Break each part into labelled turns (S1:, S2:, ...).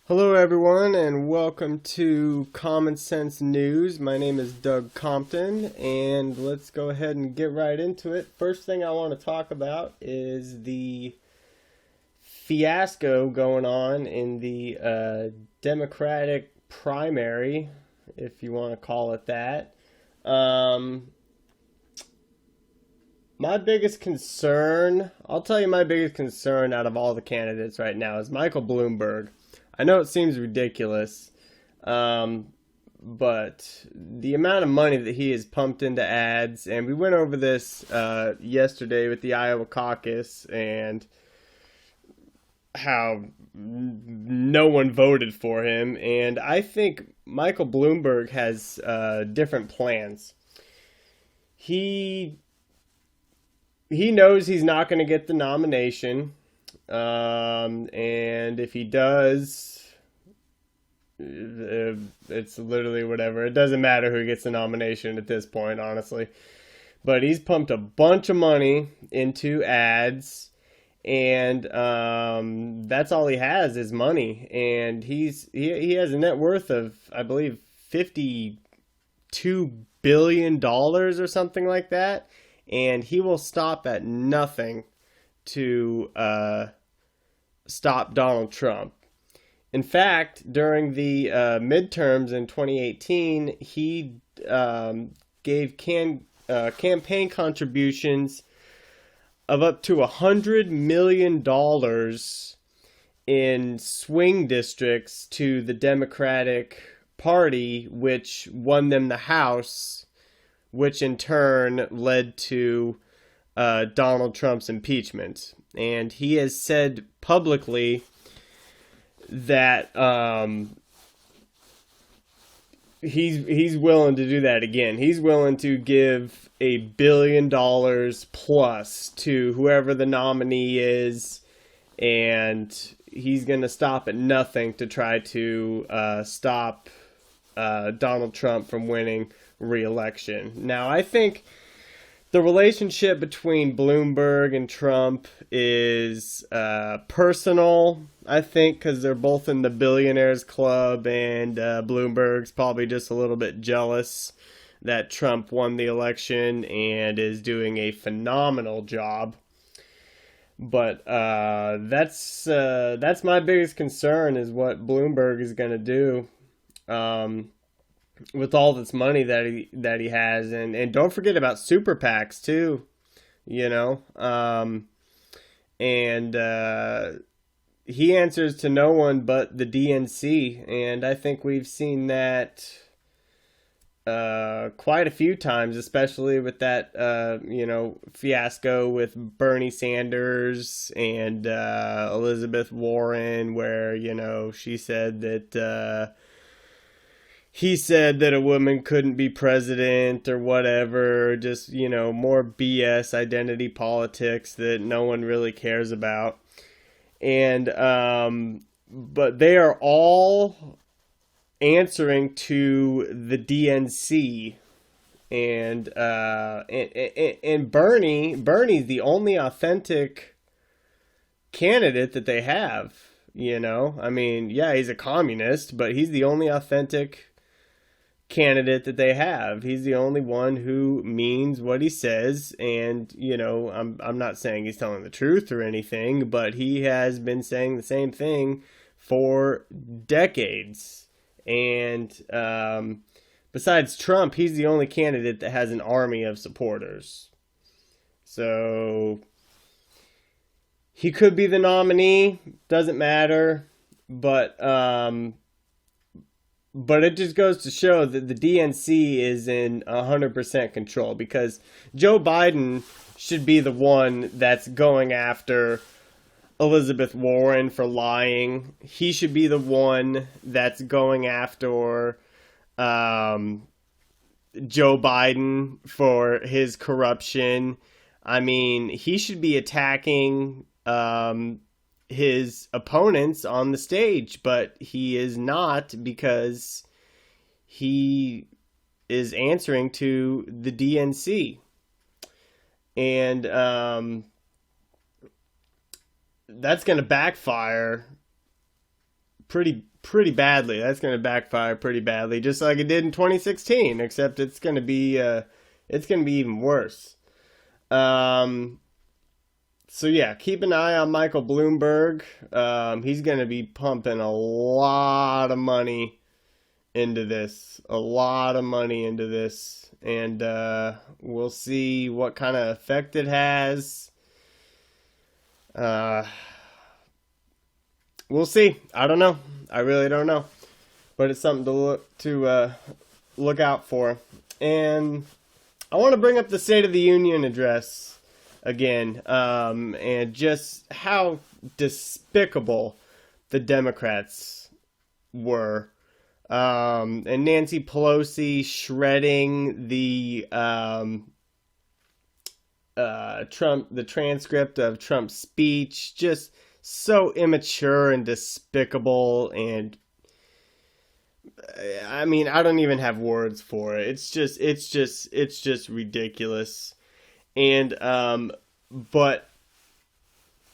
S1: Hello, everyone, and welcome to Common Sense News. My name is Doug Compton, and let's go ahead and get right into it. First thing I want to talk about is the fiasco going on in the Democratic primary, if you want to call it that. Um, my biggest concern, I'll tell you my biggest concern out of all the candidates right now is Michael Bloomberg. I know it seems ridiculous, um, but the amount of money that he has pumped into ads, and we went over this yesterday with the Iowa caucus and how no one voted for him. And I think Michael Bloomberg has different plans. He he knows he's not going to get the nomination. And if he does, it's literally whatever. It doesn't matter who gets the nomination at this point, honestly. But he's pumped a bunch of money into ads, and that's all he has is money. And he has a net worth of, I believe, $52 billion or something like that. And he will stop at nothing to stop Donald Trump. In fact, during the midterms in 2018, he gave campaign contributions of up to $100 million in swing districts to the Democratic Party, which won them the House, which in turn led to Donald Trump's impeachment. And he has said publicly that he's willing to do that again. He's willing to give $1 billion plus to whoever the nominee is, and he's going to stop at nothing to try to stop Donald Trump from winning re-election. Now, I think the relationship between Bloomberg and Trump is personal, I think, because they're both in the billionaires club, and Bloomberg's probably just a little bit jealous that Trump won the election and is doing a phenomenal job. But that's my biggest concern is what Bloomberg is going to do. With all this money that he has, and don't forget about super PACs too, you know. And he answers to no one but the DNC, and I think we've seen that quite a few times, especially with that fiasco with Bernie Sanders and Elizabeth Warren, where she said that. He said that a woman couldn't be president or whatever, just, more BS identity politics that no one really cares about. And, but they are all answering to the DNC. And Bernie's the only authentic candidate that they have, I mean, yeah, he's a communist, but he's the only authentic candidate that they have. He's the only one who means what he says, and I'm not saying he's telling the truth or anything, but he has been saying the same thing for decades. And besides Trump, he's the only candidate that has an army of supporters. So he could be the nominee, doesn't matter, but it just goes to show that the DNC is in 100% control, because Joe Biden should be the one that's going after Elizabeth Warren for lying. He should be the one that's going after Joe Biden for his corruption. I mean, he should be attacking his opponents on the stage, but he is not, because he is answering to the DNC. And that's going to backfire pretty badly. That's going to backfire pretty badly, just like it did in 2016. Except it's going to be even worse. So yeah, keep an eye on Michael Bloomberg. He's going to be pumping a lot of money into this, and we'll see what kind of effect it has. We'll see. I don't know. I really don't know, but it's something to look out for. And I want to bring up the State of the Union address again, and just how despicable the Democrats were. And Nancy Pelosi shredding the the transcript of Trump's speech, just so immature and despicable. And I mean, I don't even have words for it. It's just ridiculous. And but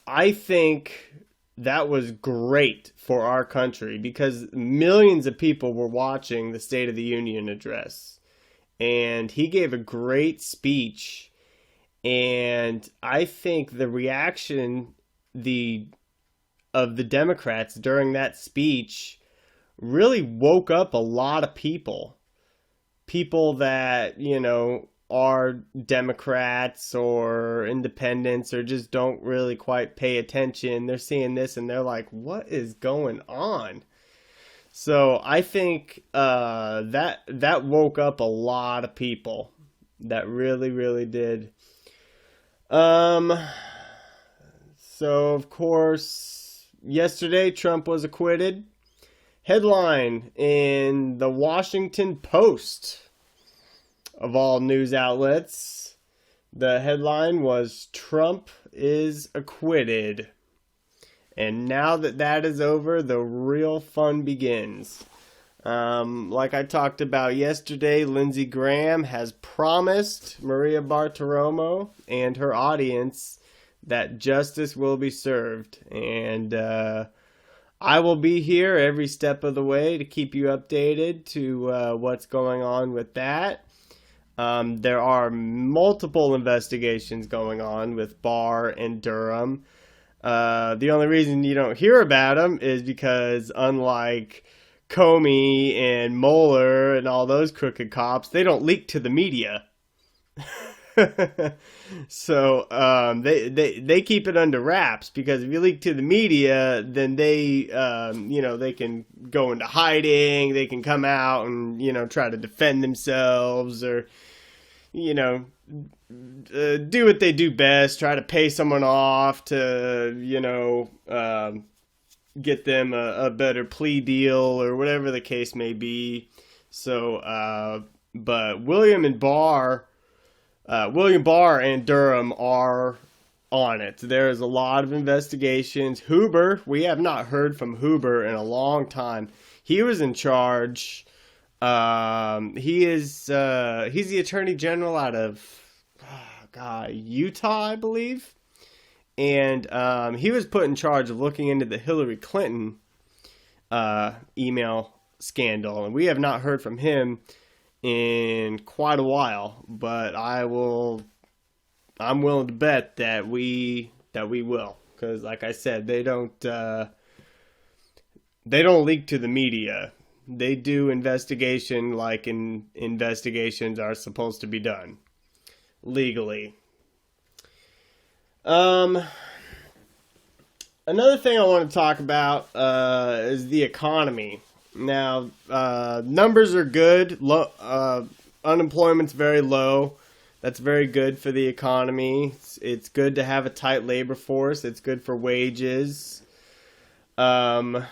S1: I think that was great for our country because millions of people were watching the State of the Union address, and he gave a great speech. And I think the reaction of the Democrats during that speech really woke up a lot of people that, are Democrats or independents or just don't really quite pay attention. They're seeing this and they're like, what is going on? So I think that woke up a lot of people. That really, really did. So of course, yesterday Trump was acquitted. Headline in the Washington Post, of all news outlets, the headline was Trump is acquitted. And now that is over, the real fun begins. Like I talked about yesterday, Lindsey Graham has promised Maria Bartiromo and her audience that justice will be served. And I will be here every step of the way to keep you updated to what's going on with that. There are multiple investigations going on with Barr and Durham. The only reason you don't hear about them is because, unlike Comey and Mueller and all those crooked cops, they don't leak to the media. So they keep it under wraps, because if you leak to the media, then they they can go into hiding, they can come out and try to defend themselves, or do what they do best, try to pay someone off to get them a better plea deal or whatever the case may be. So but William Barr and Durham are on it. There's a lot of investigations. Huber, we have not heard from Huber in a long time. He was in charge. He's the Attorney General out of Utah, I believe. And he was put in charge of looking into the Hillary Clinton email scandal. And we have not heard from him in quite a while, but I'm willing to bet that we will, because like I said, they don't leak to the media. They do investigation like investigations are supposed to be done legally. Another thing I want to talk about is the economy. Now, numbers are good. Unemployment's very low. That's very good for the economy. It's good to have a tight labor force. It's good for wages. Price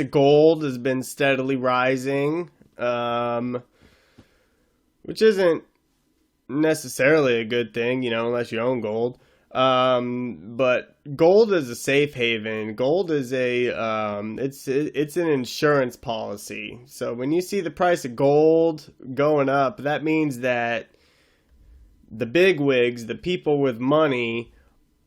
S1: of gold has been steadily rising, which isn't necessarily a good thing, unless you own gold. But gold is a safe haven. Gold is it's an insurance policy. So when you see the price of gold going up, that means that the bigwigs, the people with money,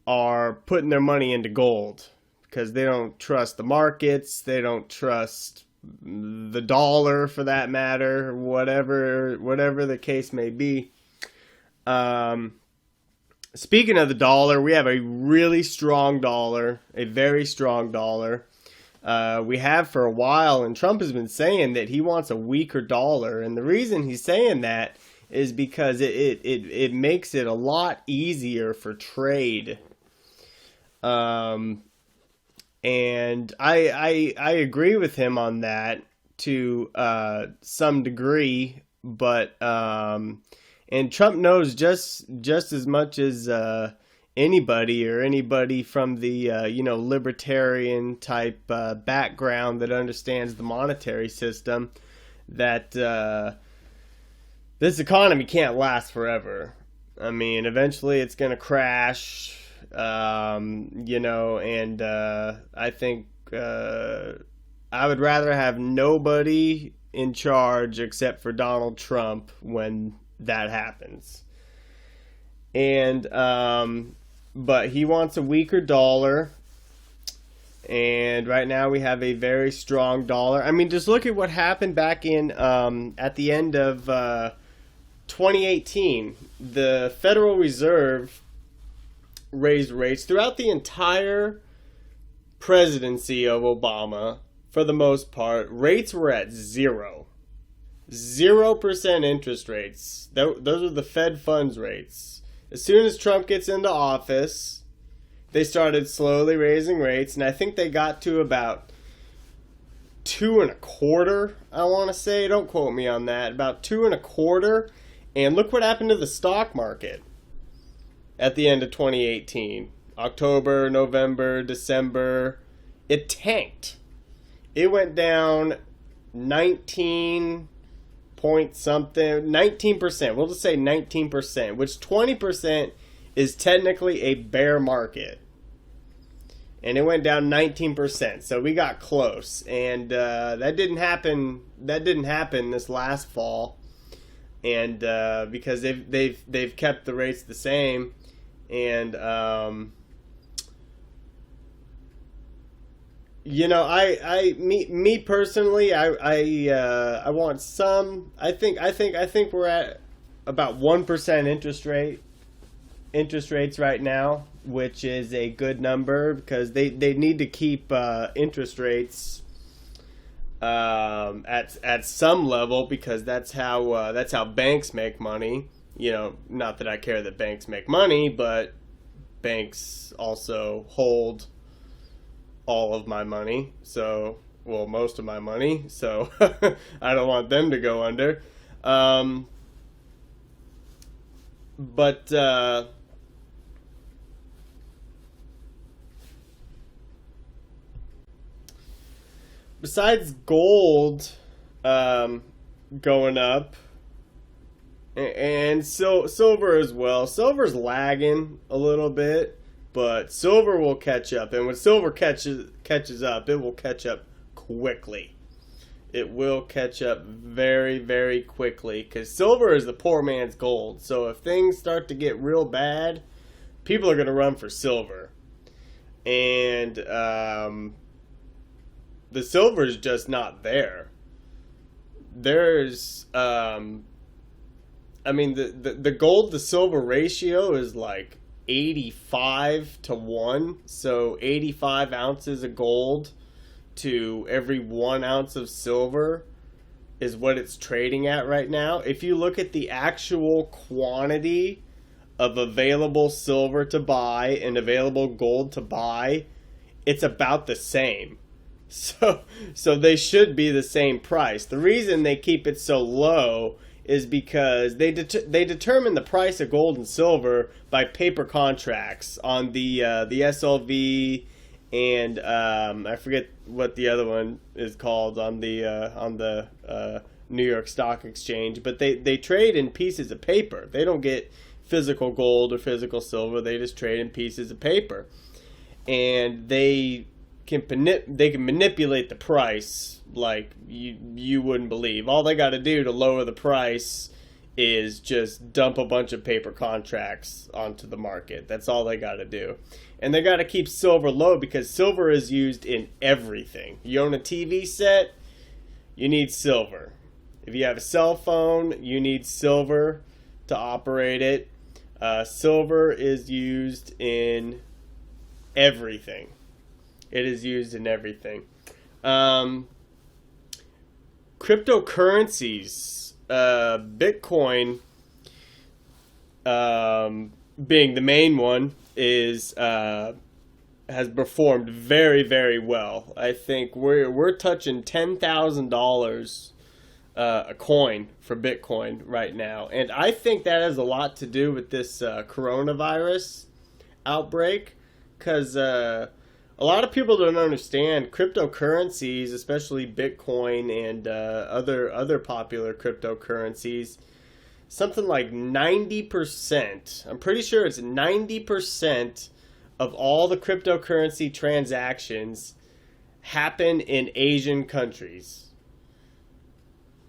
S1: are putting their money into gold, because they don't trust the markets, they don't trust the dollar for that matter, whatever the case may be. Speaking of the dollar, we have a really strong dollar, a very strong dollar. We have for a while, and Trump has been saying that he wants a weaker dollar. And the reason he's saying that is because it makes it a lot easier for trade. And I agree with him on that to some degree, but and Trump knows just as much as anybody from the libertarian type background that understands the monetary system that this economy can't last forever. I mean, eventually it's going to crash. And I think I would rather have nobody in charge except for Donald Trump when that happens. And but he wants a weaker dollar, and right now we have a very strong dollar. I mean, just look at what happened back in at the end of 2018. The Federal Reserve raised rates throughout the entire presidency of Obama. For the most part, rates were at 0% interest rates. Those are the Fed funds rates. As soon as Trump gets into office, they started slowly raising rates, and I think they got to about 2.25%. I want to say, don't quote me on that, about 2.25%. And look what happened to the stock market at the end of 2018. October, November, December, it tanked. It went down 19 point something, 19%. We'll just say 19%, which 20% is technically a bear market. And it went down 19%. So we got close. And that didn't happen this last fall. And because they've kept the rates the same. And me personally, I want some. I think we're at about 1% interest rates right now, which is a good number because they need to keep interest rates at some level, because that's how banks make money. Not that I care that banks make money, but banks also hold all of my money, most of my money, so I don't want them to go under. But besides gold going up, and silver as well. Silver's lagging a little bit, but silver will catch up. And when silver catches up, it will catch up quickly. It will catch up very, very quickly, because silver is the poor man's gold. So if things start to get real bad, people are going to run for silver. And the silver is just not there. There's the gold to silver ratio is like 85-1. So 85 ounces of gold to every 1 ounce of silver is what it's trading at right now. If you look at the actual quantity of available silver to buy and available gold to buy, it's about the same. So they should be the same price. The reason they keep it so low is because they determine the price of gold and silver by paper contracts on the SLV, and I forget what the other one is called on the New York Stock Exchange. But they trade in pieces of paper. They don't get physical gold or physical silver. They just trade in pieces of paper, and they can manipulate the price like you wouldn't believe. All they got to do to lower the price is just dump a bunch of paper contracts onto the market. That's all they got to do. And they got to keep silver low because silver is used in everything. You own a TV set, you need silver. If you have a cell phone, you need silver to operate it. Silver is used in everything. It is used in everything. Cryptocurrencies, Bitcoin being the main one, is has performed very, very well. I think we're touching $10,000 a coin for Bitcoin right now, and I think that has a lot to do with this coronavirus outbreak, because a lot of people don't understand cryptocurrencies, especially Bitcoin and other popular cryptocurrencies. Something like 90%, I'm pretty sure it's 90% of all the cryptocurrency transactions happen in Asian countries.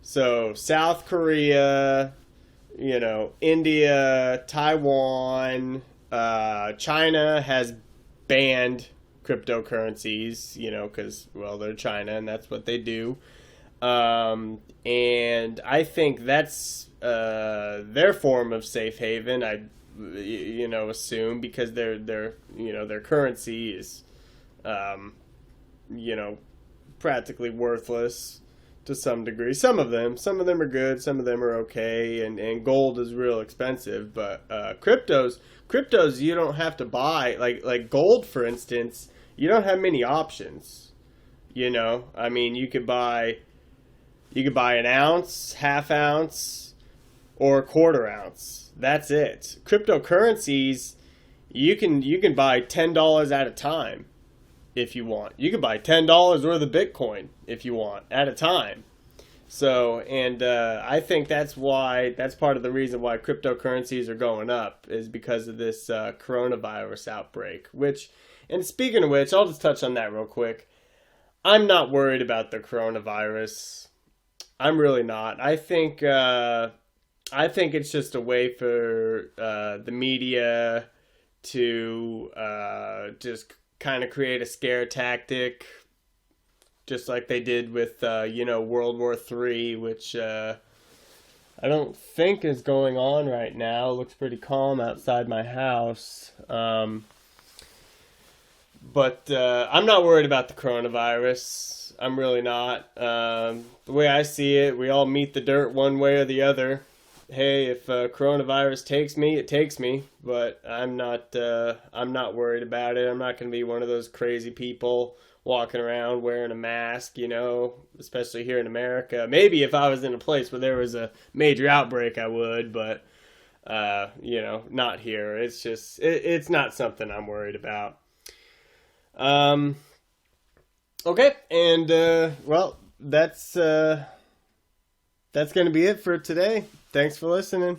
S1: So South Korea, India, Taiwan, China has banned cryptocurrencies, because, well, they're China and that's what they do. And I think that's their form of safe haven. I assume, because their currency is practically worthless to some degree. Some of them are good, some of them are okay, and gold is real expensive. But cryptos you don't have to buy, like gold, for instance. You don't have many options. I mean, you could buy an ounce, half ounce, or a quarter ounce. That's it. Cryptocurrencies, you can buy $10 at a time if you want. You can buy $10 worth of Bitcoin if you want at a time. So, and I think that's part of the reason why cryptocurrencies are going up, is because of this coronavirus outbreak. And speaking of which, I'll just touch on that real quick. I'm not worried about the coronavirus. I'm really not. I think it's just a way for the media to just kind of create a scare tactic, just like they did with World War III, which I don't think is going on right now. It looks pretty calm outside my house. But I'm not worried about the coronavirus. I'm really not. The way I see it, we all meet the dirt one way or the other. Hey, if coronavirus takes me, it takes me. But I'm not worried about it. I'm not going to be one of those crazy people walking around wearing a mask, especially here in America. Maybe if I was in a place where there was a major outbreak, I would. But not here. It's just it's not something I'm worried about. Okay, and well, that's going to be it for today. Thanks for listening.